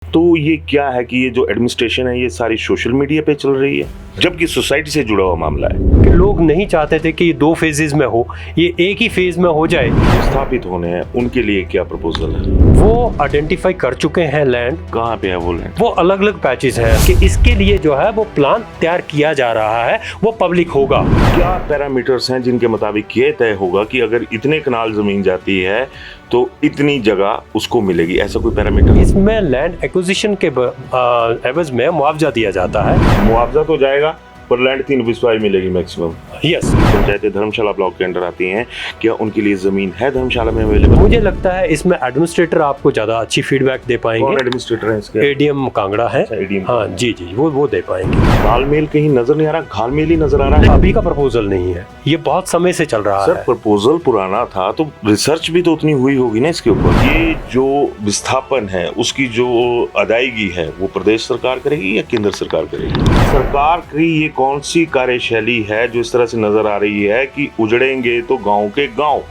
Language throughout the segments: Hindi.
तो ये क्या है कि ये जो एडमिनिस्ट्रेशन है ये सारी सोशल मीडिया पे चल रही है, जबकि सोसाइटी से जुड़ा हुआ मामला है कि लोग नहीं चाहते थे कि ये 2 फेजेस में हो, ये एक ही फेज में हो जाए। स्थापित होने हैं उनके लिए क्या प्रपोजल है? वो आइडेंटिफाई कर चुके हैं लैंड, कहाँ पे है वो लैंड? वो अलग अलग पैचेस हैं कि इसके लिए जो है वो प्लान तैयार किया जा रहा है, वो पब्लिक होगा। क्या पैरामीटर्स हैं जिनके मुताबिक ये तय होगा कि अगर इतने कनाल जमीन जाती है तो इतनी जगह उसको मिलेगी? ऐसा कोई पैरामीटर? इसमें लैंड एक्विजिशन के एवज में मुआवजा दिया जाता है। मुआवजा तो जाएगा पर लैंड 3 बिस्वाई मिलेगी मैक्सिमम। यस। पंचायतें धर्मशाला ब्लॉक के अंडर आती हैं, क्या उनके लिए जमीन है धर्मशाला में अवेलेबल? मुझे लगता है इसमें एडमिनिस्ट्रेटर आपको ज्यादा अच्छी फीडबैक दे पाएंगे। कौन एडमिनिस्ट्रेटर है इसके? एडीएम कांगड़ा है। ADM हाँ जी, वो दे पाएंगे। घालमेल कहीं नजर नहीं आ रहा? घालमेल ही नजर आ रहा है। अभी का प्रपोजल नहीं है, ये बहुत समय से चल रहा सर है। प्रपोजल पुराना था तो रिसर्च भी तो उतनी हुई होगी ना इसके ऊपर। ये जो विस्थापन है उसकी जो अदायगी है वो प्रदेश सरकार करेगी या केंद्र सरकार करेगी? सरकार की ये कौन सी कार्यशैली है जो इस तरह से नजर आ रही है कि उजड़ेंगे तो गांव के गांव,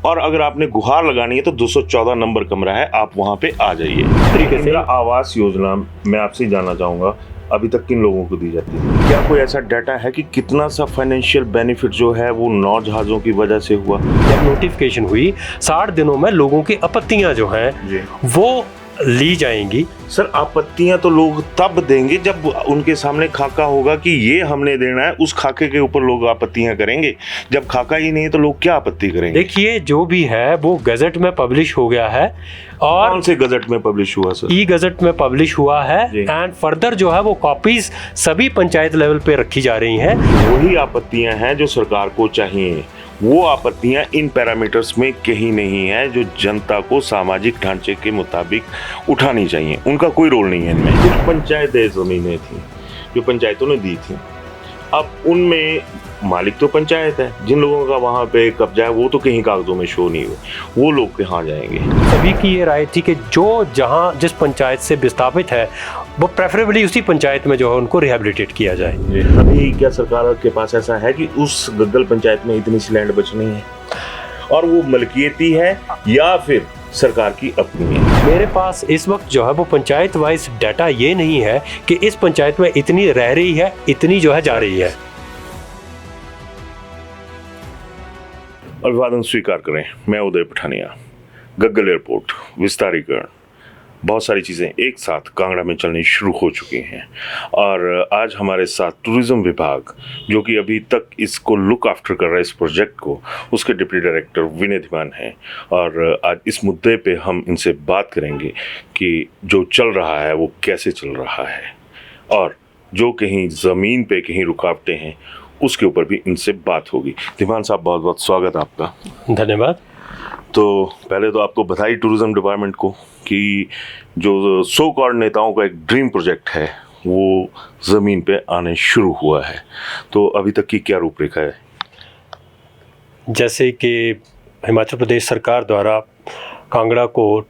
और अगर आपने गुहार लगानी है तो 214 नंबर कमरा है, आप वहां पे आ जाइए। तरीके से इंदिरा आवास योजना मैं आपसे जानना चाहूंगा अभी तक किन लोगों को दी जाती है? क्या कोई ऐसा डाटा है कि कितना सा फाइनेंशियल बेनिफिट जो है वो 9 जहाजों की वजह से हुआ? जब नोटिफिकेशन हुई 60 दिनों में लोगों की आपत्तियां जो हैं वो ली जाएंगी। सर आपत्तियां तो लोग तब देंगे जब उनके सामने खाका होगा कि ये हमने देना है, उस खाके के ऊपर लोग आपत्तियां करेंगे। जब खाका ही नहीं है तो लोग क्या आपत्ति करेंगे? देखिए जो भी है वो गजट में पब्लिश हो गया है, और कौन से गजट में पब्लिश हुआ सर? ई गजट में पब्लिश हुआ है, एंड फर्दर जो है वो कॉपीज सभी पंचायत लेवल पे रखी जा रही हैं। वही आपत्तियां हैं जो सरकार को चाहिए। वो आपत्तियां इन पैरामीटर्स में कहीं नहीं है जो जनता को सामाजिक ढांचे के मुताबिक उठानी चाहिए। उनका कोई रोल नहीं है इनमें। कुछ पंचायतें जमीनें थी जो पंचायतों ने दी थी, अब उनमें मालिक तो पंचायत है, जिन लोगों का वहाँ पे कब्जा है वो तो कहीं कागजों में शो नहीं हुए, वो लोग कहाँ जाएंगे? सभी की ये राय थी कि जो जहाँ जिस पंचायत से विस्थापित है वो प्रेफरेबली उसी पंचायत में जो है उनको रिहेबिलिटेट किया जाए। अभी क्या सरकार के पास ऐसा है कि उस गग्गल पंचायत में इतनी सी लैंड बचनी है और वो मलकियती है या फिर सरकार की अपनी है? मेरे पास इस वक्त जो है वो पंचायत वाइज डाटा ये नहीं है कि इस पंचायत में इतनी रह रही है, इतनी जो है जा रही है। अभिवादन स्वीकार करें, मैं उदय पठानिया। गग्गल एयरपोर्ट विस्तारीकरण, बहुत सारी चीज़ें एक साथ कांगड़ा में चलनी शुरू हो चुकी हैं, और आज हमारे साथ टूरिज़्म विभाग जो कि अभी तक इसको लुक आफ्टर कर रहा है इस प्रोजेक्ट को, उसके डिप्टी डायरेक्टर विनय धीमान हैं, और आज इस मुद्दे पे हम इनसे बात करेंगे कि जो चल रहा है वो कैसे चल रहा है, और जो कहीं ज़मीन पे कहीं रुकावटें हैं उसके ऊपर भी इनसे बात होगी। धीमान साहब बहुत बहुत स्वागत आपका। धन्यवाद। तो पहले तो आपको बधाई टूरिज्म डिपार्टमेंट को कि जो सो कॉल्ड नेताओं का एक ड्रीम प्रोजेक्ट है वो ज़मीन पे आने शुरू हुआ है। तो अभी तक की क्या रूपरेखा है? जैसे कि हिमाचल प्रदेश सरकार द्वारा कांगड़ा को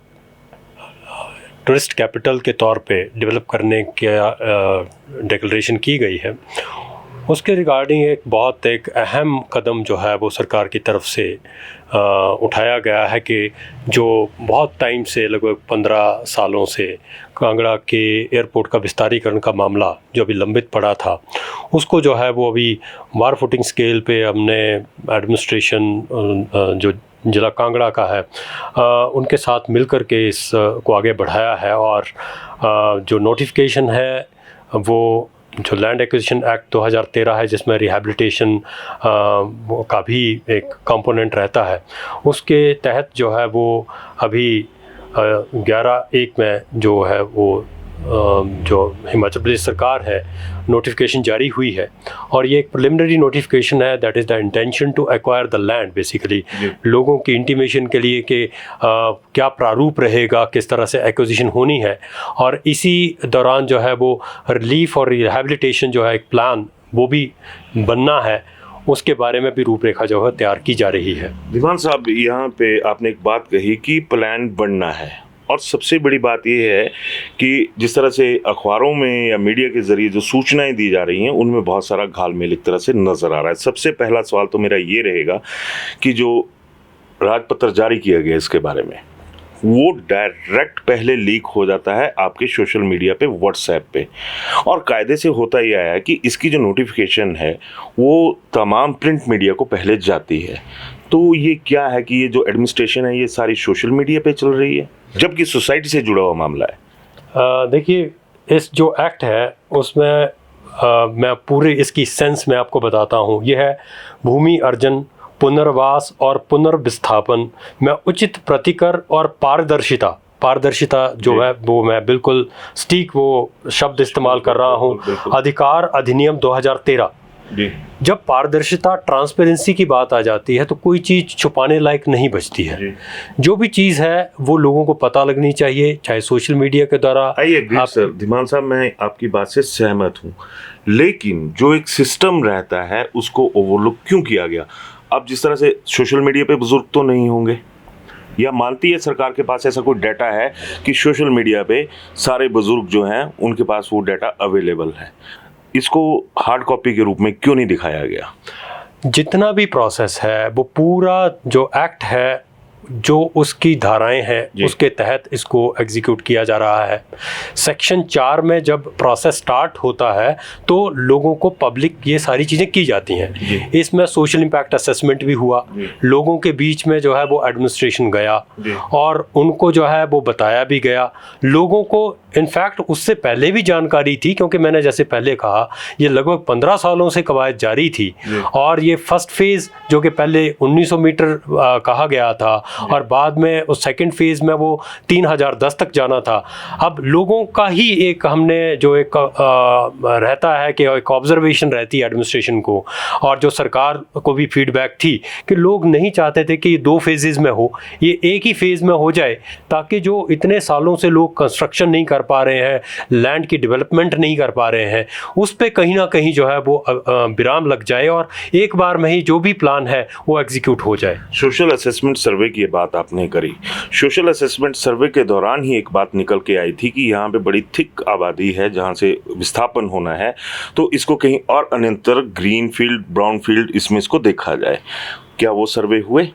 टूरिस्ट कैपिटल के तौर पे डेवलप करने की डिक्लेरेशन की गई है, उसके रिगार्डिंग एक अहम कदम जो है वो सरकार की तरफ से उठाया गया है कि जो बहुत टाइम से लगभग 15 सालों से कांगड़ा के एयरपोर्ट का विस्तारीकरण का मामला जो अभी लंबित पड़ा था, उसको जो है वो अभी वार फुटिंग स्केल पे हमने एडमिनिस्ट्रेशन जो जिला कांगड़ा का है उनके साथ मिलकर के इस को आगे बढ़ाया है, और जो नोटिफिकेशन है वो जो लैंड एक्विजिशन एक्ट 2013 है जिसमें रिहैबिलिटेशन का भी एक कंपोनेंट रहता है, उसके तहत जो है वो अभी 11/1 में जो है वो जो हिमाचल प्रदेश सरकार है नोटिफिकेशन जारी हुई है, और ये एक प्रिलिमिनरी नोटिफिकेशन है, that is the intention to acquire the land. Basically लोगों की इंटीमेशन के लिए कि क्या प्रारूप रहेगा, किस तरह से एक्विजिशन होनी है, और इसी दौरान जो है वो रिलीफ और रिहैबिलिटेशन जो है एक प्लान वो भी बनना है, उसके बारे में भी रूपरेखा जो है तैयार की जा रही है। धीमान साहब, यहाँ पे आपने एक बात कही कि प्लान बनना है, और सबसे बड़ी बात यह है कि जिस तरह से अखबारों में या मीडिया के ज़रिए जो सूचनाएं दी जा रही हैं उनमें बहुत सारा घालमेल एक तरह से नज़र आ रहा है। सबसे पहला सवाल तो मेरा ये रहेगा कि जो राजपत्र जारी किया गया इसके बारे में, वो डायरेक्ट पहले लीक हो जाता है आपके सोशल मीडिया पे, व्हाट्सएप पे। और कायदे से होता ही आया है कि इसकी जो नोटिफिकेशन है वो तमाम प्रिंट मीडिया को पहले जाती है। तो ये क्या है कि ये जो एडमिनिस्ट्रेशन है ये सारी सोशल मीडिया पे चल रही है, जबकि सोसाइटी से जुड़ा हुआ मामला है। देखिए, इस जो एक्ट है उसमें मैं पूरी इसकी सेंस में आपको बताता हूँ। यह है भूमि अर्जन, पुनर्वास और पुनर्विस्थापन में उचित प्रतिकर और पारदर्शिता जो है वो मैं बिल्कुल सटीक वो शब्द इस्तेमाल कर रहा हूँ। अधिकार अधिनियम 2013। जब पारदर्शिता, ट्रांसपेरेंसी की बात आ जाती है तो कोई चीज़ छुपाने लायक नहीं बचती है। जो भी चीज़ है वो लोगों को पता लगनी चाहिए, चाहे सोशल मीडिया के द्वारा। सर धीमान साहब, मैं आपकी बात से सहमत हूँ, लेकिन जो एक सिस्टम रहता है उसको ओवरलुक क्यों किया गया? अब जिस तरह से सोशल मीडिया पे बुजुर्ग तो नहीं होंगे, या मानती है सरकार के पास ऐसा कोई डाटा है कि सोशल मीडिया पे सारे बुजुर्ग जो हैं उनके पास वो डाटा अवेलेबल है? इसको हार्ड कॉपी के रूप में क्यों नहीं दिखाया गया? जितना भी प्रोसेस है वो पूरा जो एक्ट है, जो उसकी धाराएं हैं उसके तहत इसको एग्जीक्यूट किया जा रहा है। सेक्शन 4 में जब प्रोसेस स्टार्ट होता है तो लोगों को पब्लिक ये सारी चीज़ें की जाती हैं। इसमें सोशल इम्पैक्ट असेसमेंट भी हुआ, लोगों के बीच में जो है वो एडमिनिस्ट्रेशन गया और उनको जो है वो बताया भी गया। लोगों को इनफैक्ट उससे पहले भी जानकारी थी, क्योंकि मैंने जैसे पहले कहा ये लगभग 15 सालों से कवायद जारी थी। और ये फर्स्ट फेज़ जो कि पहले 1900 मीटर कहा गया था और बाद में उस सेकंड फेज़ में वो 3010 तक जाना था। अब लोगों का ही एक हमने जो एक रहता है कि एक ऑब्जर्वेशन रहती है एडमिनिस्ट्रेशन को, और जो सरकार को भी फीडबैक थी कि लोग नहीं चाहते थे कि ये 2 फेजेज़ में हो, ये एक ही फेज़ में हो जाए, ताकि जो इतने सालों से लोग कंस्ट्रक्शन नहीं कर पा रहे हैं, लैंड की डेवलपमेंट नहीं कर पा रहे हैं, उस पे कहीं ना कहीं जो है वो विराम लग जाए और एक बार में ही जो भी प्लान है वो एग्जीक्यूट हो जाए। सोशल असेसमेंट सर्वे की बात आपने करी। सोशल असेसमेंट सर्वे के दौरान ही एक बात निकल के आई थी कि यहाँ पे बड़ी थिक आबादी है जहाँ से विस्थापन होना है, तो इसको कहीं और अन्यंतर ग्रीन फील्ड, ब्राउन फील्ड, इसमें इसको देखा जाए। क्या वो सर्वे हुए?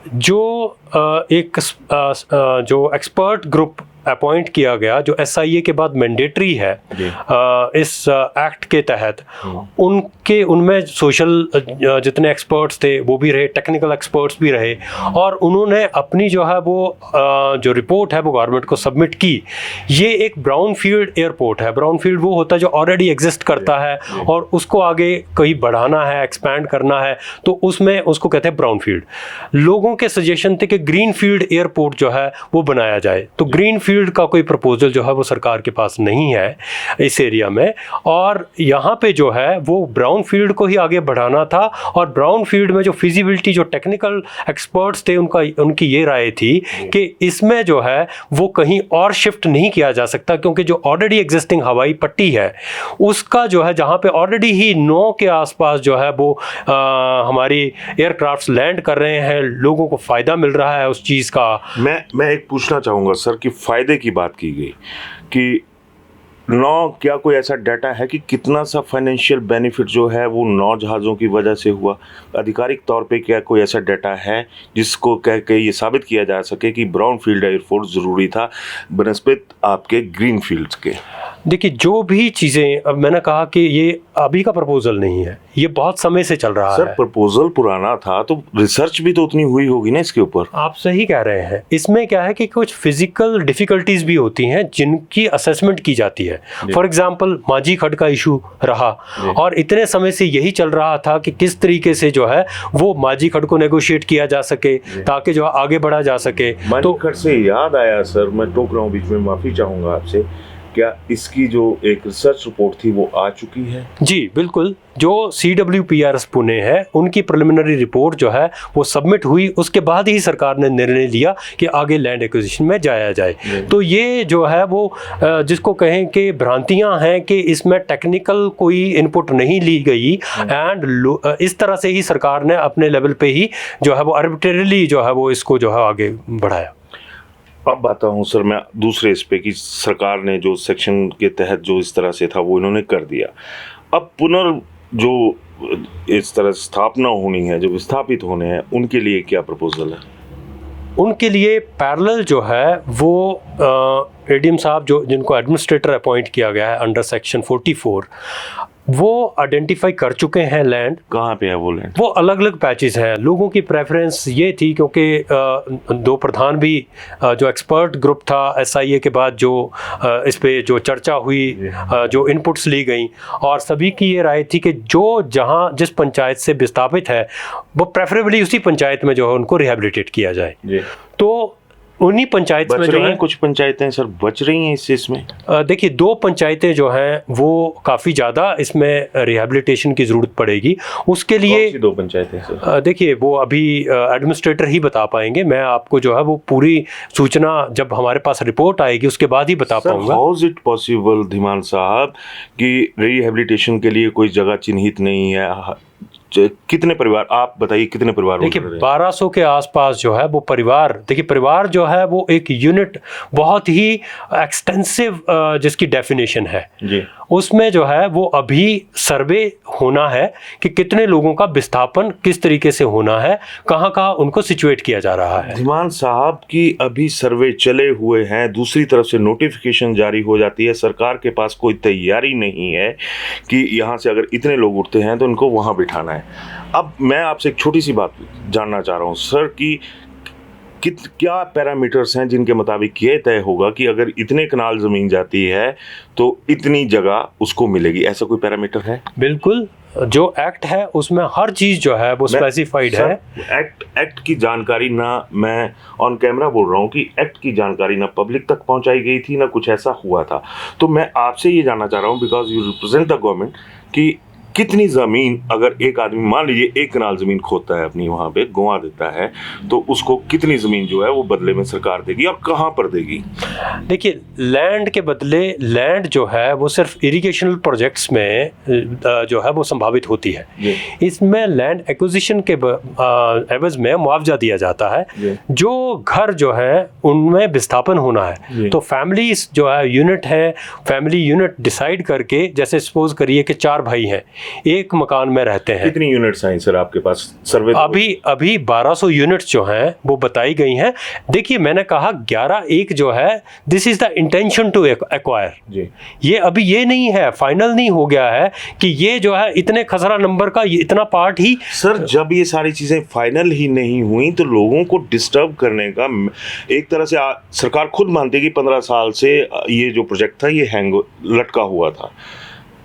जो जो एक्सपर्ट ग्रुप अपॉइंट किया गया, जो SIA के बाद मैंडेटरी है इस एक्ट के तहत, उनमें सोशल जितने एक्सपर्ट्स थे वो भी रहे, टेक्निकल एक्सपर्ट्स भी रहे, और उन्होंने अपनी जो है वो जो रिपोर्ट है वो गवर्नमेंट को सबमिट की। ये एक ब्राउन फील्ड एयरपोर्ट है। ब्राउन फील्ड वो होता है जो ऑलरेडी एग्जिस्ट करता है और उसको आगे कहीं बढ़ाना है, एक्सपैंड करना है, तो उसमें उसको कहते हैं ब्राउन फील्ड। लोगों के सजेशन थे कि ग्रीन फील्ड एयरपोर्ट जो है वो बनाया जाए, तो ग्रीन फील्ड का कोई प्रपोजल जो है वो सरकार के पास नहीं है इस एरिया में, और यहाँ पे जो है वो ब्राउन फील्ड को ही आगे बढ़ाना था। और ब्राउन फील्ड में जो फिजिबिलिटी, जो टेक्निकल एक्सपर्ट्स थे, उनकी ये राय थी कि इसमें जो है वो कहीं और शिफ्ट नहीं किया जा सकता, क्योंकि जो ऑलरेडी एग्जिस्टिंग हवाई पट्टी है उसका जो है, जहाँ पे ऑलरेडी ही 9 के आसपास जो है वो हमारी एयरक्राफ्ट्स लैंड कर रहे हैं, लोगों को फ़ायदा मिल रहा है उस चीज़ का। मैं एक पूछना चाहूँगा सर कि फ़ायदे की बात की गई कि क्या कोई ऐसा डाटा है कि कितना सा फाइनेंशियल बेनिफिट जो है वो 9 जहाज़ों की वजह से हुआ? आधिकारिक तौर पे क्या कोई ऐसा डाटा है जिसको कह के ये साबित किया जा सके कि ब्राउन फील्ड एयरपोर्ट ज़रूरी था बनस्पत आपके ग्रीन फील्ड्स के? देखिए, जो भी चीज़ें, अब मैंने कहा कि ये अभी का प्रपोजल नहीं है, ये बहुत समय से चल रहा है। सर प्रपोजल पुराना था तो रिसर्च भी तो उतनी हुई होगी ना इसके ऊपर। आप सही कह रहे हैं। इसमें क्या है कि कुछ फिजिकल डिफ़िकल्टीज भी होती हैं जिनकी असेसमेंट की जाती है। फॉर एग्जांपल माझी खड्ड का इशू रहा और इतने समय से यही चल रहा था कि किस तरीके से जो है वो माझी खड्ड को नेगोशिएट किया जा सके ताकि जो आगे बढ़ा जा सके। तो खड्ड से याद आया सर, मैं टोक रहा हूँ बीच में, माफ़ी चाहूँगा आपसे, क्या इसकी जो एक रिसर्च रिपोर्ट थी वो आ चुकी है? जी बिल्कुल, जो CWPRS पुणे है उनकी प्रिलिमिनरी रिपोर्ट जो है वो सबमिट हुई, उसके बाद ही सरकार ने निर्णय लिया कि आगे लैंड एक्विजिशन में जाया जाए। तो ये जो है वो जिसको कहें कि भ्रांतियां हैं कि इसमें टेक्निकल कोई इनपुट नहीं ली गई एंड इस तरह से ही सरकार ने अपने लेवल पे ही जो है वो आर्बिट्रेरीली जो है वो इसको जो है आगे बढ़ाया। अब आता हूँ सर मैं दूसरे इस पे कि सरकार ने जो सेक्शन के तहत जो इस तरह से था वो इन्होंने कर दिया। अब जो इस तरह स्थापना होनी है, जो विस्थापित होने हैं, उनके लिए क्या प्रपोजल है? उनके लिए पैरेलल जो है वो एडीएम साहब जो जिनको एडमिनिस्ट्रेटर अपॉइंट किया गया है अंडर सेक्शन 44, वो आइडेंटिफाई कर चुके हैं लैंड। कहाँ पे है वो लैंड? वो अलग अलग पैचेस हैं। लोगों की प्रेफरेंस ये थी क्योंकि दो प्रधान भी जो एक्सपर्ट ग्रुप था एसआईए के बाद जो इस पे जो चर्चा हुई, जो इनपुट्स ली गई, और सभी की ये राय थी कि जो जहाँ जिस पंचायत से विस्थापित है वो प्रेफरेबली उसी पंचायत में जो है उनको रिहेबिलिटेट किया जाए। तो उन्हीं पंचायत में जो है कुछ पंचायतें सर बच रही हैं इसमें। देखिए 2 पंचायतें जो हैं वो काफ़ी ज़्यादा इसमें रिहेबिलिटेशन की ज़रूरत पड़ेगी। उसके लिए कौन सी 2 पंचायतें सर? देखिए वो अभी एडमिनिस्ट्रेटर ही बता पाएंगे। मैं आपको जो है वो पूरी सूचना जब हमारे पास रिपोर्ट आएगी उसके बाद ही बता पाऊंगा। How is it possible Dhiman साहब कि रिहेबिलिटेशन के लिए कोई जगह चिन्हित नहीं है? कितने परिवार, आप बताइए कितने परिवार? देखिए 1200 के आसपास जो है वो परिवार, देखिए परिवार जो है वो एक यूनिट बहुत ही एक्सटेंसिव जिसकी डेफिनेशन है जी, उसमें जो है वो अभी सर्वे होना है कि कितने लोगों का विस्थापन किस तरीके से होना है, कहाँ कहाँ उनको सिचुएट किया जा रहा है। धीमान साहब की अभी सर्वे चले हुए हैं, दूसरी तरफ से नोटिफिकेशन जारी हो जाती है, सरकार के पास कोई तैयारी नहीं है कि यहाँ से अगर इतने लोग उठते हैं तो उनको वहाँ बिठाना है। अब मैं आपसे एक छोटी सी बात जानना चाह रहा हूँ सर कि क्या पैरामीटर्स हैं जिनके मुताबिक ये तय होगा कि अगर इतने कनाल ज़मीन जाती है तो इतनी जगह उसको मिलेगी? ऐसा कोई पैरामीटर है? बिल्कुल, जो एक्ट है उसमें हर चीज़ जो है वो स्पेसिफाइड है। एक्ट की जानकारी ना, मैं ऑन कैमरा बोल रहा हूँ कि एक्ट की जानकारी ना पब्लिक तक पहुँचाई गई थी ना कुछ ऐसा हुआ था। तो मैं आपसे ये जानना चाह रहा हूँ, because you represent the government, कि कितनी ज़मीन अगर एक आदमी मान लीजिए 1 कनाल ज़मीन खोदता है अपनी वहाँ पे गंवा देता है तो उसको कितनी ज़मीन जो है वो बदले में सरकार देगी और कहाँ पर देगी? देखिए लैंड के बदले लैंड जो है वो सिर्फ इरिगेशनल प्रोजेक्ट्स में जो है वो संभावित होती है। इसमें लैंड एक्विजिशन के एवज में मुआवजा दिया जाता है। जो घर जो है उनमें विस्थापन होना है तो फैमिलीज जो है यूनिट है, फैमिली यूनिट डिसाइड करके, जैसे सपोज करिए कि 4 भाई हैं, एक मकान में रहते हैं। कितनी यूनिट्स हैं सर आपके पास सर्वे? अभी 1200 यूनिट्स जो हैं वो बताई गई हैं। देखिए मैंने कहा 11/1 जो है this is the intention to acquire. ये अभी ये नहीं है, फाइनल नहीं हो गया है कि ये जो है इतने खसरा नंबर का इतना पार्ट ही। सर जब ये सारी चीजें फाइनल ही नहीं हुई तो लोगों को डिस्टर्ब करने का एक तरह से सरकार खुद मानती है कि 15 साल से ये जो प्रोजेक्ट था ये हैंग लटका हुआ था,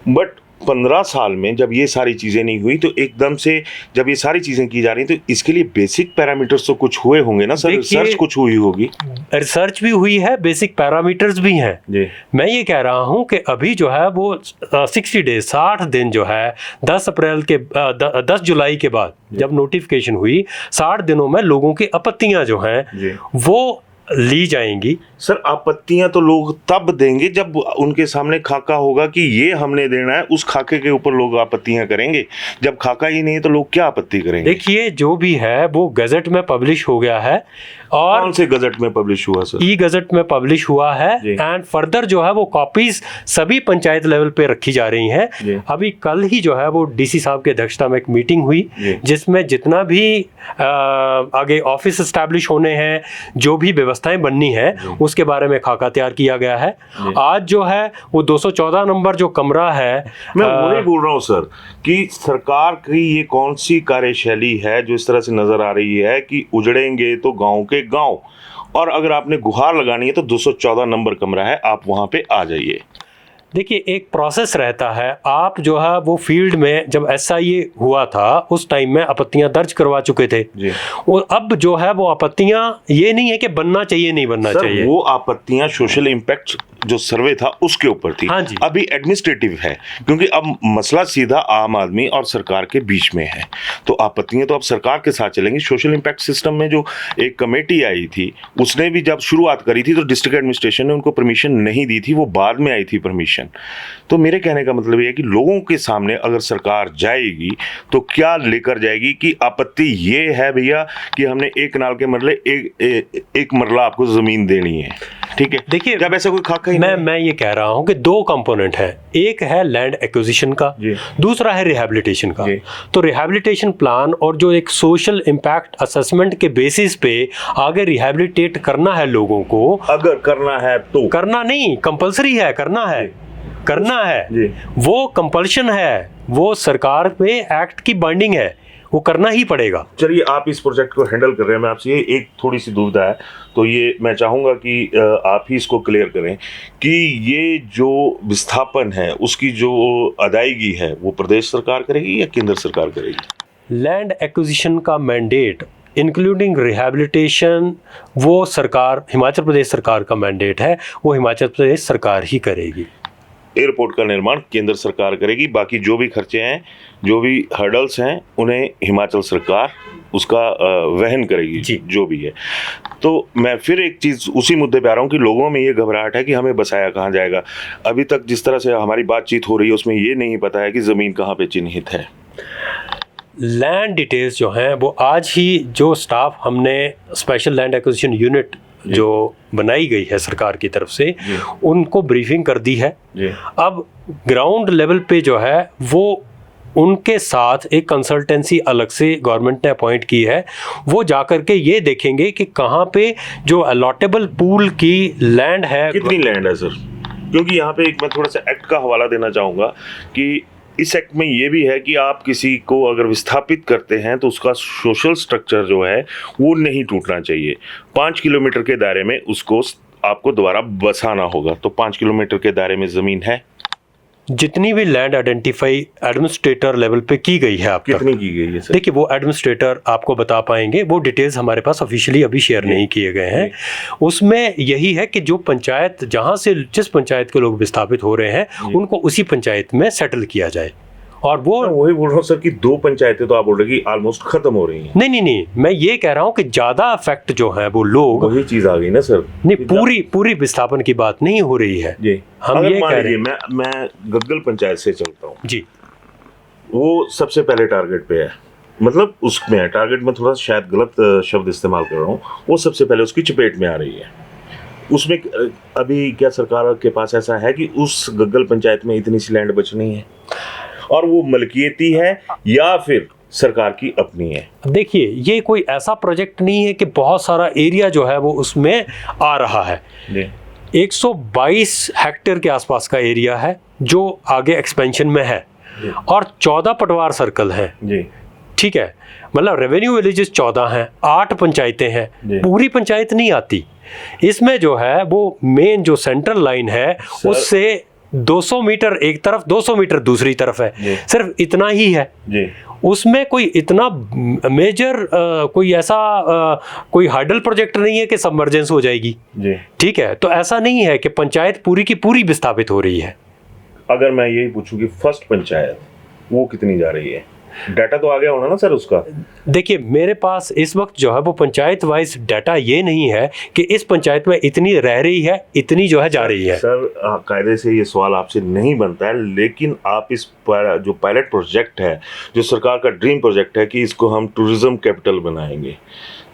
बट 15 साल में जब ये सारी चीज़ें नहीं हुई तो एकदम से जब ये सारी चीज़ें की जा रही तो इसके लिए बेसिक पैरामीटर्स तो कुछ हुए होंगे ना सर? रिसर्च कुछ हुई होगी? रिसर्च भी हुई है, बेसिक पैरामीटर्स भी हैं जी। मैं ये कह रहा हूँ कि अभी जो है वो 60 डेज 60 दिन जो है 10 जुलाई के बाद जब नोटिफिकेशन हुई 60 दिनों में लोगों की आपत्तियां जो हैं वो ली जाएंगी। सर आपत्तियां तो लोग तब देंगे जब उनके सामने खाका होगा कि ये हमने देना है, उस खाके के ऊपर लोग आपत्तियां करेंगे। जब खाका ही नहीं है तो लोग क्या आपत्ति करेंगे? देखिए जो भी है वो गजट में पब्लिश हो गया है। और कौन से गजट में पब्लिश हुआ सर? ई गजट में पब्लिश हुआ है एंड फर्दर जो है वो कॉपीज सभी पंचायत लेवल पे रखी जा रही हैं। अभी कल ही जो है वो डीसी साहब की अध्यक्षता में एक मीटिंग हुई जिसमें जितना भी आगे ऑफिस एस्टैब्लिश होने हैं, जो भी व्यवस्थाएं बननी है उसके बारे में खाका तैयार किया गया है। आज जो है वो 214 नंबर जो कमरा है, मैं वही बोल रहा हूँ सर कि सरकार की ये कौन सी कार्यशैली है जो इस तरह से नजर आ रही है कि उजड़ेंगे तो गांव के गांव, और अगर आपने गुहार लगानी है तो 214 नंबर कमरा है, आप वहां पे आ जाइए। देखिए एक प्रोसेस रहता है। आप जो है वो फील्ड में जब एसआईए हुआ था उस टाइम में आपत्तियां दर्ज करवा चुके थे जी। और अब जो है वो आपत्तियां ये नहीं है कि बनना चाहिए नहीं बनना चाहिए, वो आपत्तियां सोशल इम्पैक्ट जो सर्वे था उसके ऊपर थी। हाँ जी। अभी एडमिनिस्ट्रेटिव है क्योंकि अब मसला सीधा आम आदमी और सरकार के बीच में है, तो आपत्तियां तो अब सरकार के साथ चलेंगी। सोशल इम्पैक्ट सिस्टम में जो एक कमेटी आई थी उसने भी जब शुरुआत करी थी तो डिस्ट्रिक्ट एडमिनिस्ट्रेशन ने उनको परमिशन नहीं दी थी, वो बाद में आई थी परमिशन। तो मेरे कहने का मतलब ये है कि लोगों के सामने अगर सरकार जाएगी तो क्या लेकर जाएगी कि आपत्ति ये है भैया कि हमने 1 कनाल के मरले एक मरला आपको जमीन देनी है। ठीक है, देखिए, जब ऐसा कोई खाका ही मैं ये कह रहा हूं कि दो कंपोनेंट है, एक है लैंड एक्विजिशन का, दूसरा है रिहैबिलिटेशन का। तो रिहैबिलिटेशन प्लान और जो एक सोशल इम्पैक्ट असेसमेंट के बेसिस पे आगे रिहैबिलिटेट करना है लोगों को, अगर करना है तो, करना नहीं, कंपलसरी है, करना है, वो कंपल्शन है, वो सरकार पे एक्ट की बाइंडिंग है, वो करना ही पड़ेगा। चलिए, आप इस प्रोजेक्ट को हैंडल कर रहे हैं, मैं आपसे ये एक थोड़ी सी दुविधा है, तो ये मैं चाहूँगा कि आप ही इसको क्लियर करें कि ये जो विस्थापन है उसकी जो अदायगी है वो प्रदेश सरकार करेगी या केंद्र सरकार करेगी? लैंड एक्विजिशन का मैंडेट इंक्लूडिंग रिहैबिलिटेशन वो सरकार, हिमाचल प्रदेश सरकार का मैंडेट है, वो हिमाचल प्रदेश सरकार ही करेगी। एयरपोर्ट का निर्माण केंद्र सरकार करेगी, बाकी जो भी खर्चे हैं, जो भी हर्डल्स हैं, उन्हें हिमाचल सरकार उसका वहन करेगी, जो भी है। तो मैं फिर एक चीज़ उसी मुद्दे पे आ रहा हूँ कि लोगों में ये घबराहट है कि हमें बसाया कहाँ जाएगा। अभी तक जिस तरह से हमारी बातचीत हो रही है उसमें ये नहीं पता है कि ज़मीन कहाँ पे चिन्हित है। लैंड डिटेल्स जो हैं वो आज ही जो स्टाफ हमने स्पेशल लैंड एक्विजिशन यूनिट जो बनाई गई है सरकार की तरफ से, उनको ब्रीफिंग कर दी है। अब ग्राउंड लेवल पे जो है वो उनके साथ एक कंसल्टेंसी अलग से गवर्नमेंट ने अपॉइंट की है, वो जाकर के ये देखेंगे कि कहाँ पे जो अलॉटेबल पूल की लैंड है, कितनी लैंड है सर। क्योंकि यहाँ पे एक मैं थोड़ा सा एक्ट का हवाला देना चाहूँगा कि इस एक्ट में ये भी है कि आप किसी को अगर विस्थापित करते हैं तो उसका सोशल स्ट्रक्चर जो है वो नहीं टूटना चाहिए। 5 किलोमीटर के दायरे में उसको आपको दोबारा बसाना होगा। तो 5 किलोमीटर के दायरे में ज़मीन है। जितनी भी लैंड आइडेंटिफाई एडमिनिस्ट्रेटर लेवल पे की गई है, आप कितनी की गई है सर? देखिए, वो एडमिनिस्ट्रेटर आपको बता पाएंगे, वो डिटेल्स हमारे पास ऑफिशियली अभी शेयर नहीं किए गए हैं। उसमें यही है कि जो पंचायत, जहां से जिस पंचायत के लोग विस्थापित हो रहे हैं उनको उसी पंचायत में सेटल किया जाए। और वो वही बोल रहा हूँ सर कि 2 पंचायतें तो आप बोल रहे कि ऑलमोस्ट खत्म हो रही हैं। नहीं, मैं ये कह रहा हूँ कि ज्यादा अफेक्ट जो है वो लोग, वही चीज आ गई ना सर। नहीं, पूरी विस्थापन की बात नहीं हो रही है जी। हम ये कह रहे हैं, मैं गग्गल पंचायत से चलता हूँ जी, वो सबसे पहले टारगेट पे है, मतलब उसमें है टारगेट में, थोड़ा शायद गलत शब्द इस्तेमाल कर रहा हूँ, वो सबसे पहले उसकी चपेट में आ रही है। उसमें अभी क्या सरकार के पास ऐसा है कि उस गग्गल पंचायत में इतनी सी लैंड बचनी है और वो मलकियती है या फिर सरकार की अपनी है? देखिए, ये कोई ऐसा प्रोजेक्ट नहीं है कि बहुत सारा एरिया जो है वो उसमें आ रहा है। 122 हेक्टेयर के आसपास का एरिया है जो आगे एक्सपेंशन में है और 14 पटवार सर्कल है। ठीक है, मतलब रेवेन्यू विलेजेस 14 हैं, 8 पंचायतें हैं, पूरी पंचायत नहीं आती। इसमें जो है वो मेन जो सेंट्रल लाइन है उससे 200 मीटर एक तरफ, 200 मीटर दूसरी तरफ है, सिर्फ इतना ही है। उसमें कोई इतना मेजर कोई ऐसा कोई हार्डल प्रोजेक्ट नहीं है कि सबमर्जेंस हो जाएगी। ठीक है, तो ऐसा नहीं है कि पंचायत पूरी की पूरी विस्थापित हो रही है। अगर मैं यही पूछूं कि फर्स्ट पंचायत वो कितनी जा रही है, डाटा तो आ गया होना ना सर उसका? देखिए, मेरे पास इस वक्त जो है वो पंचायत वाइज डाटा ये नहीं है कि इस पंचायत में इतनी रह रही है, इतनी जो है जा रही है। सर कायदे से ये सवाल आपसे नहीं बनता है, लेकिन आप इस जो पायलट प्रोजेक्ट है, जो सरकार का ड्रीम प्रोजेक्ट है कि इसको हम टूरिज्म कैपिटल बनाएंगे,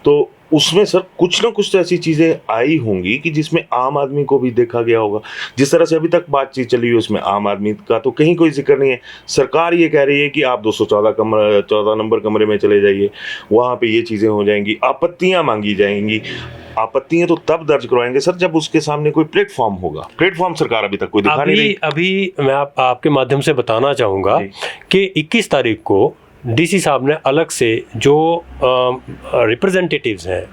तो उसमें सर कुछ ना कुछ तो ऐसी चीज़ें आई होंगी कि जिसमें आम आदमी को भी देखा गया होगा। जिस तरह से अभी तक बातचीत चली है उसमें आम आदमी का तो कहीं कोई जिक्र नहीं है। सरकार ये कह रही है कि आप 214 नंबर कमरे में चले जाइए, वहाँ पे ये चीज़ें हो जाएंगी, आपत्तियाँ मांगी जाएंगी। आपत्तियाँ तो तब दर्ज करवाएंगे सर जब उसके सामने कोई प्लेटफॉर्म होगा। प्लेटफॉर्म सरकार अभी तक कोई दिखा नहीं रही। अभी मैं आपके माध्यम से बताना चाहूँगा कि 21 तारीख को डीसी साहब ने अलग से जो रिप्रेजेंटेटिव्स हैं,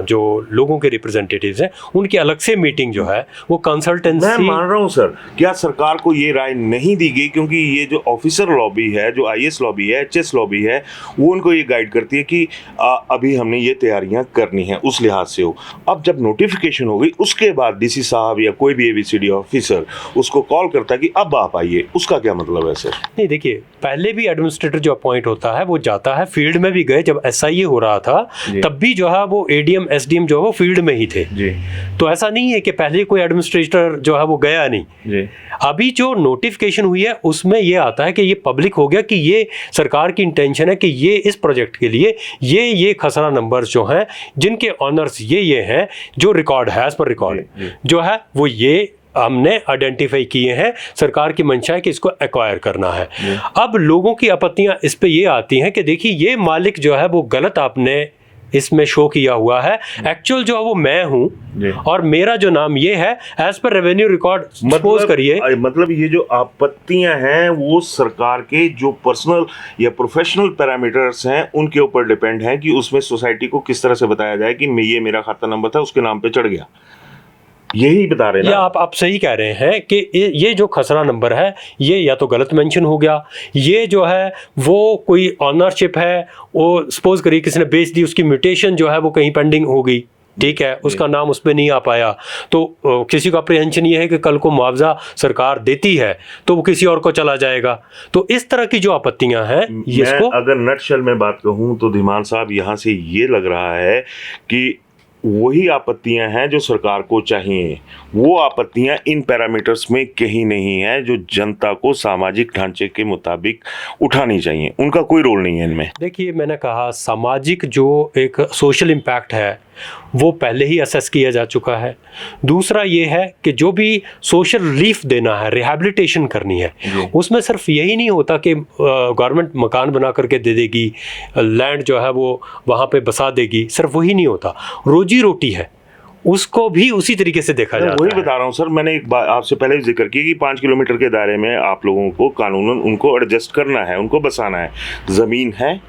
जो लोगों के रिप्रेजेंटेटिव्स हैं, उनकी अलग से मीटिंग जो है वो कंसल्टेंसी। मैं मान रहा हूँ सर, क्या सरकार को ये राय नहीं दी गई? क्योंकि ये जो ऑफिसर लॉबी है, जो आईएएस लॉबी है, एचएस लॉबी है, वो उनको ये गाइड करती है कि अभी हमने ये तैयारियां करनी है, उस लिहाज से हो। अब जब नोटिफिकेशन हो गई उसके बाद डीसी साहब या कोई भी एबीसीडी ऑफिसर उसको कॉल करता है कि अब आप आइए, उसका क्या मतलब है सर? नहीं, देखिए, पहले भी एडमिनिस्ट्रेटर जो अपॉइंट होता है वो जाता है, फील्ड में भी गए, जब एसआईए हो रहा था तब भी जो है वो एडीएम एसडीएम जो है वो फील्ड में ही थे जी तो ऐसा नहीं है कि पहले कोई एडमिनिस्ट्रेटर जो है वो गया नहीं जी अभी जो नोटिफिकेशन हुई है उसमें ये आता है कि ये पब्लिक हो गया कि ये सरकार की इंटेंशन है कि ये इस प्रोजेक्ट के लिए ये खसरा नंबर्स जो हैं जिनके ऑनर्स ये हैं जो रिकॉर्ड है एज पर रिकॉर्ड जो है वो ये हमने आइडेंटिफाई किए हैं सरकार की मंशा है कि इसको एक्वायर करना है। अब लोगों की आपत्तियां इस पे ये आती हैं कि देखिए ये मालिक जो है वो गलत आपने इसमें शो किया हुआ है, एक्चुअल जो है वो मैं हूं और मेरा जो नाम ये है as per revenue record suppose करिए। मतलब ये जो आपत्तियां हैं वो सरकार के जो पर्सनल या प्रोफेशनल पैरामीटर्स हैं उनके ऊपर डिपेंड है कि उसमें सोसाइटी को किस तरह से बताया जाए कि ये मेरा खाता नंबर था उसके नाम पे चढ़ गया, यही बता रहे हैं या आप सही कह रहे हैं कि ये जो खसरा नंबर है ये या तो गलत मेंशन हो गया, ये जो है वो कोई ऑनरशिप है वो सपोज करिए किसी ने बेच दी, उसकी म्यूटेशन जो है वो कहीं पेंडिंग हो गई, ठीक है, उसका नाम उस पर नहीं आ पाया तो किसी का अप्रीहेंशन ये है कि कल को मुआवजा सरकार देती है तो वो किसी और को चला जाएगा। तो इस तरह की जो आपत्तियां हैं मैं अगर नटशल में बात कहूं तो धीमान साहब यहाँ से ये लग रहा है कि वही आपत्तियां हैं जो सरकार को चाहिए, वो आपत्तियां इन पैरामीटर्स में कहीं नहीं है जो जनता को सामाजिक ढांचे के मुताबिक उठानी चाहिए, उनका कोई रोल नहीं है इनमें। देखिए मैंने कहा सामाजिक जो एक सोशल इम्पैक्ट है वो पहले ही असेस किया जा चुका है। दूसरा ये है कि जो भी सोशल रिलीफ देना है, रिहैबिलिटेशन करनी है, उसमें सिर्फ यही नहीं होता कि गवर्नमेंट मकान बना करके दे देगी, लैंड जो है वो वहाँ पे बसा देगी, सिर्फ वही नहीं होता, रोजी रोटी है उसको भी उसी तरीके से देखा जाता है। वही बता रहा हूँ सर, मैंने एक बात आपसे पहले भी जिक्र किया कि 5 किलोमीटर के दायरे में आप लोगों को कानूनन उनको एडजस्ट करना है, उनको बसाना है, ज़मीन है।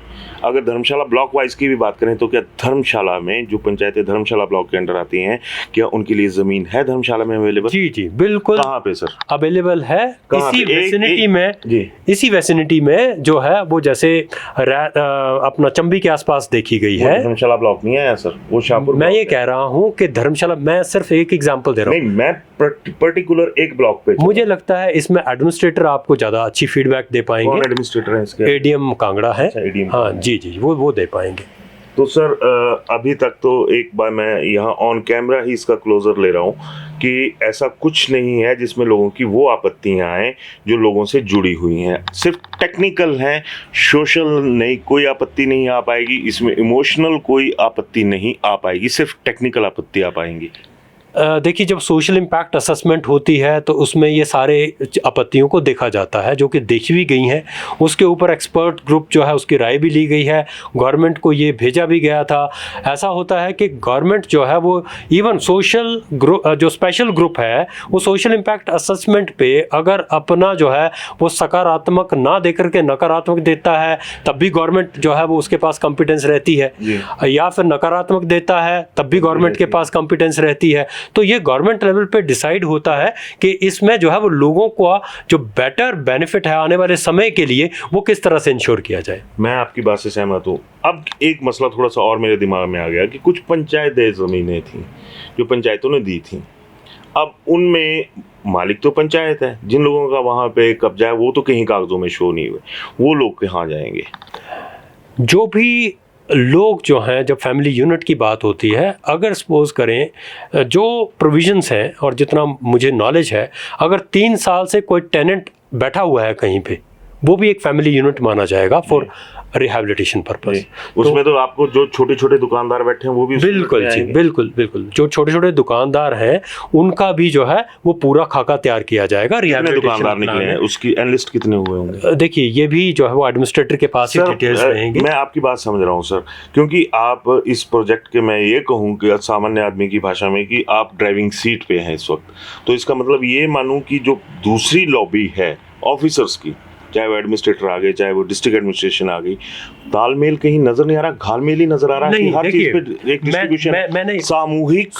अगर धर्मशाला ब्लॉक वाइज की भी बात करें तो क्या धर्मशाला में जो पंचायतें धर्मशाला ब्लॉक के अंडर आती हैं क्या उनके लिए जमीन है धर्मशाला में अवेलेबल? जी जी बिल्कुल। कहाँ पे सर अवेलेबल है? इसी वेसिनिटी में जी, इसी वेसिनिटी में जो है वो जैसे अपना चंबी के आसपास देखी गई है। धर्मशाला ब्लॉक नहीं है सर, वो शाहपुर। मैं ये कह रहा हूँ कि धर्मशाला, मैं सिर्फ एक एग्जांपल दे रहा हूँ, मैं पर्टिकुलर एक ब्लॉक पे। मुझे लगता है इसमें एडमिनिस्ट्रेटर आपको ज्यादा अच्छी फीडबैक दे पाएंगे। कौन एडमिनिस्ट्रेटर है इसके? एडीएम कांगड़ा है। हाँ जी जी वो दे पाएंगे। तो सर अभी तक तो एक बार मैं यहाँ ऑन कैमरा ही इसका क्लोजर ले रहा हूँ कि ऐसा कुछ नहीं है जिसमें लोगों की वो आपत्तियाँ आए जो लोगों से जुड़ी हुई हैं, सिर्फ टेक्निकल हैं, सोशल नहीं, कोई आपत्ति नहीं आ पाएगी इसमें, इमोशनल कोई आपत्ति नहीं आ पाएगी, सिर्फ टेक्निकल आपत्ति आ पाएंगी। देखिए जब सोशल इम्पैक्ट असेसमेंट होती है तो उसमें ये सारे आपत्तियों को देखा जाता है जो कि देखी भी गई हैं, उसके ऊपर एक्सपर्ट ग्रुप जो है उसकी राय भी ली गई है, गवर्नमेंट को ये भेजा भी गया था। ऐसा होता है कि गवर्नमेंट जो है वो इवन सोशल ग्रुप जो स्पेशल ग्रुप है वो सोशल इम्पैक्ट असेसमेंट पे अगर अपना जो है वो सकारात्मक ना दे करके नकारात्मक देता है तब भी गवर्नमेंट जो है वो उसके पास कॉम्पिटेंस रहती है, या फिर नकारात्मक देता है तब भी गवर्नमेंट के पास कॉम्पिटेंस रहती है। तो ये गवर्नमेंट लेवल पे डिसाइड होता है कि इसमें जो है वो लोगों को जो बेटर बेनिफिट है आने वाले समय के लिए वो किस तरह से इंश्योर किया जाए। मैं आपकी बात से सहमत हूँ। अब एक मसला थोड़ा सा और मेरे दिमाग में आ गया कि कुछ पंचायतें ज़मीनें थी जो पंचायतों ने दी थी, अब उनमें मालिक तो पंचायत है, जिन लोगों का वहाँ पे कब्जा है वो तो कहीं कागजों में शो नहीं हुए, वो लोग कहाँ जाएंगे? जो भी लोग जो हैं, जब फैमिली यूनिट की बात होती है, अगर सपोज करें जो प्रोविजंस हैं और जितना मुझे नॉलेज है, अगर 3 साल से कोई टेनेंट बैठा हुआ है कहीं पे वो भी एक फैमिली यूनिट माना जाएगा फॉर रिहैबिलिटेशन पर्पस। उसमें तो आपको जो छोटे छोटे दुकानदार बैठे हैं वो भी बिल्कुल जी बिल्कुल बिल्कुल, जो छोटे छोटे दुकानदार हैं उनका भी जो है वो पूरा खाका तैयार किया जाएगा। दुकानदार निकले हैं, उसकी एनालिस्ट कितने हुए होंगे? देखिए ये भी जो है वो एडमिनिस्ट्रेटर के पास ही डिटेल्स रहेंगे। मैं आपकी बात समझ रहा हूँ सर, क्योंकि आप इस प्रोजेक्ट के, मैं ये कहूँ कि सामान्य आदमी की भाषा में कि आप ड्राइविंग सीट पे हैं इस वक्त, तो इसका मतलब ये मानूं कि जो दूसरी लॉबी है ऑफिसर्स की, चाहे वो एडमिनिस्ट्रेटर आ गए चाहे वो डिस्ट्रिक्ट एडमिनिस्ट्रेशन आ गई, तालमेल कहीं नजर नहीं आ रहा, घालमेल ही नजर आ रहा है कि हर चीज पे एक डिस्ट्रीब्यूशन,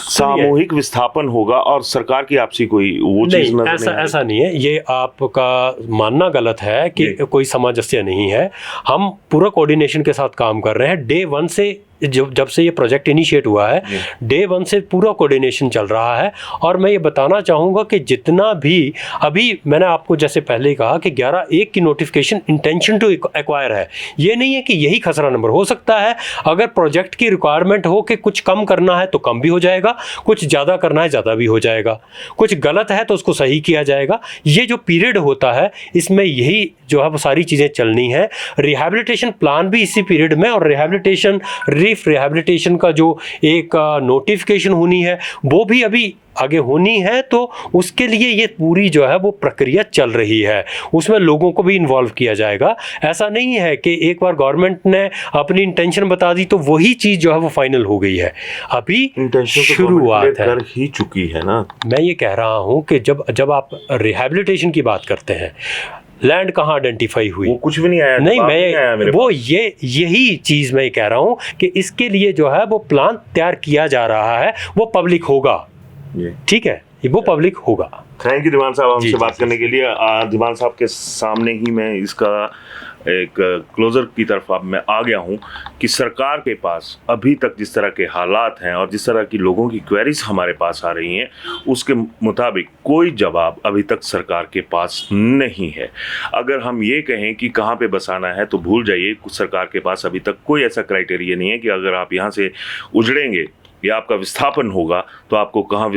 सामूहिक विस्थापन होगा और सरकार की आपसी कोई वो चीज नजर नहीं। ऐसा नहीं है, ये आपका मानना गलत है कि कोई सामंजस्य नहीं है। हम पूरा कोऑर्डिनेशन के साथ काम कर रहे हैं, डे 1 से जब से ये प्रोजेक्ट इनिशिएट हुआ है, डे 1 से पूरा कोऑर्डिनेशन चल रहा है। और मैं ये बताना चाहूँगा कि जितना भी अभी मैंने आपको जैसे पहले ही कहा कि 11(1) की नोटिफिकेशन इंटेंशन टू एक्वायर है। ये नहीं है कि यही खसरा नंबर हो सकता है। अगर प्रोजेक्ट की रिक्वायरमेंट हो कि कुछ कम करना है तो कम भी हो जाएगा, कुछ ज़्यादा करना है ज़्यादा भी हो जाएगा, कुछ गलत है तो उसको सही किया जाएगा। ये जो पीरियड होता है इसमें यही जो है वो सारी चीज़ें चलनी है। रिहैबिलिटेशन प्लान भी इसी पीरियड में, और रिहैबिलिटेशन का जो एक नोटिफिकेशन होनी है वो भी अभी आगे होनी है। तो उसके लिए ये पूरी जो है वो प्रक्रिया चल रही है, उसमें लोगों को भी इन्वॉल्व किया जाएगा। ऐसा नहीं है कि एक बार गवर्नमेंट ने अपनी इंटेंशन बता दी तो वही चीज़ जो है वो फाइनल हो गई है। अभी शुरुआत है, कर ही चुकी है ना। मैं ये कह रहा हूँ कि जब आप रिहैबिलिटेशन की बात करते हैं, लैंड कहाँ आइडेंटिफाई हुई, वो कुछ भी नहीं आया। नहीं, मैं वो यही चीज़ मैं कह रहा हूँ कि इसके लिए जो है वो प्लान तैयार किया जा रहा है, वो पब्लिक होगा। ठीक है, वो पब्लिक होगा। थैंक यू दीवान साहब हमसे बात करने के लिए। दीवान साहब के सामने ही मैं इसका एक क्लोजर की तरफ अब मैं आ गया हूँ कि सरकार के पास अभी तक जिस तरह के हालात हैं और जिस तरह की लोगों की क्वेरीज हमारे पास आ रही हैं, उसके मुताबिक कोई जवाब अभी तक सरकार के पास नहीं है। अगर हम ये कहें कि कहाँ पे बसाना है तो भूल जाइए, सरकार के पास अभी तक कोई ऐसा क्राइटेरिया नहीं है कि अगर आप यहाँ से उजड़ेंगे या आपका विस्थापन होगा तो आपको कहाँ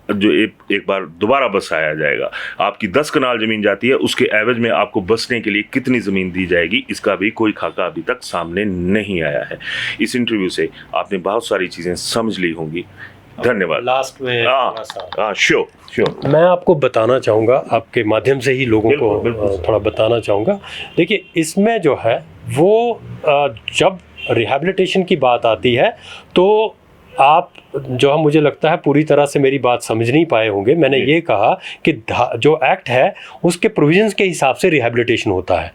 जो एक बार दोबारा बसाया जाएगा। आपकी 10 कनाल ज़मीन जाती है, उसके एवज में आपको बसने के लिए कितनी ज़मीन दी जाएगी, इसका भी कोई खाका अभी तक सामने नहीं आया है। इस इंटरव्यू से आपने बहुत सारी चीज़ें समझ ली होंगी। धन्यवाद। लास्ट में श्योर मैं आपको बताना चाहूँगा, आपके माध्यम से ही लोगों को थोड़ा बताना चाहूँगा। देखिए, इसमें जो है वो जब रिहैबिलिटेशन की बात आती है तो आप जो है मुझे लगता है पूरी तरह से मेरी बात समझ नहीं पाए होंगे। मैंने ये कहा कि जो एक्ट है उसके प्रोविजंस के हिसाब से रिहैबिलिटेशन होता है।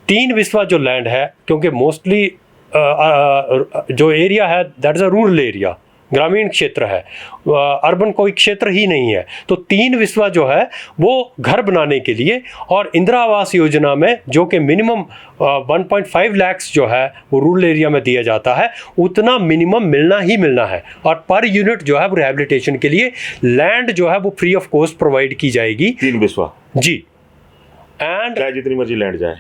3 बिस्वा जो लैंड है, क्योंकि मोस्टली जो एरिया है that is a rural area, ग्रामीण क्षेत्र है, अर्बन कोई क्षेत्र ही नहीं है, तो 3 बिस्वा जो है वो घर बनाने के लिए और इंदिरा आवास योजना में जो कि मिनिमम 1.5 लाख जो है वो रूरल एरिया में दिया जाता है, उतना मिनिमम मिलना ही मिलना है। और पर यूनिट जो है वो रिहैबिलिटेशन के लिए लैंड जो है वो फ्री ऑफ कॉस्ट प्रोवाइड की जाएगी। 3 बिस्वा जी, एंड चाहे जितनी मर्जी लैंड जाए,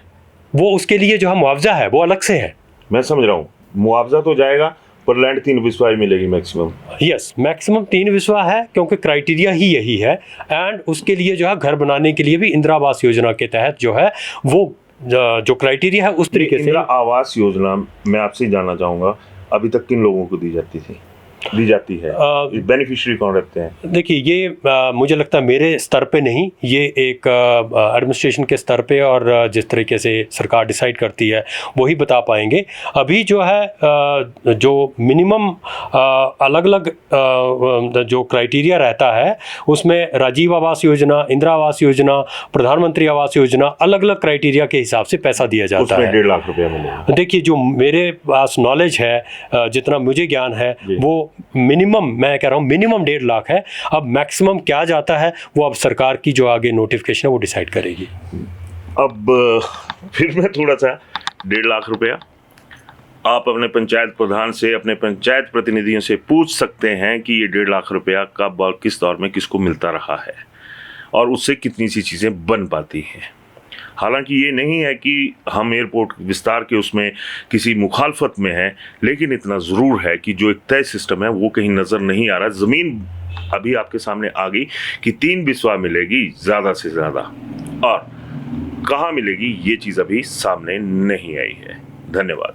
वो उसके लिए जो है मुआवजा है वो अलग से है। मैं समझ रहा हूँ, मुआवजा तो जाएगा पर लैंड 3 बिस्वा ही मिलेगी मैक्सिमम। यस, मैक्सिमम 3 बिस्वा है, क्योंकि क्राइटेरिया ही यही है। एंड उसके लिए जो है घर बनाने के लिए भी इंदिरा आवास योजना के तहत जो है वो जो क्राइटेरिया है उस तरीके से। इंदिरा आवास योजना मैं आपसे जानना चाहूँगा, अभी तक किन लोगों को दी जाती है, बेनिफिशियरी कौन रहते हैं? देखिए, ये मुझे लगता है मेरे स्तर पे नहीं, ये एक एडमिनिस्ट्रेशन के स्तर पे और जिस तरीके से सरकार डिसाइड करती है वही बता पाएंगे। अभी जो है जो मिनिमम अलग अलग जो क्राइटेरिया रहता है उसमें राजीव आवास योजना, इंदिरा आवास योजना, प्रधानमंत्री आवास योजना, अलग अलग क्राइटेरिया के हिसाब से पैसा दिया जाता है। 1.5 लाख रुपया मिलेगा। देखिए, जो मेरे पास नॉलेज है, जितना मुझे ज्ञान है, वो मिनिमम, मैं कह रहा हूँ मिनिमम 1.5 लाख है। अब मैक्सिमम क्या जाता है वो अब सरकार की जो आगे नोटिफिकेशन है वो डिसाइड करेगी। अब फिर मैं थोड़ा सा 1.5 लाख रुपया आप अपने पंचायत प्रधान से, अपने पंचायत प्रतिनिधियों से पूछ सकते हैं कि ये 1.5 लाख रुपया कब और किस दौर में किसको मिलता रहा है और उससे कितनी सी चीज़ें बन पाती हैं। हालांकि ये नहीं है कि हम एयरपोर्ट विस्तार के उसमें किसी मुखालफत में हैं, लेकिन इतना ज़रूर है कि जो एक तय सिस्टम है वो कहीं नज़र नहीं आ रहा। ज़मीन अभी आपके सामने आ गई कि 3 बिस्वा मिलेगी ज़्यादा से ज़्यादा, और कहाँ मिलेगी ये चीज़ अभी सामने नहीं आई है। धन्यवाद।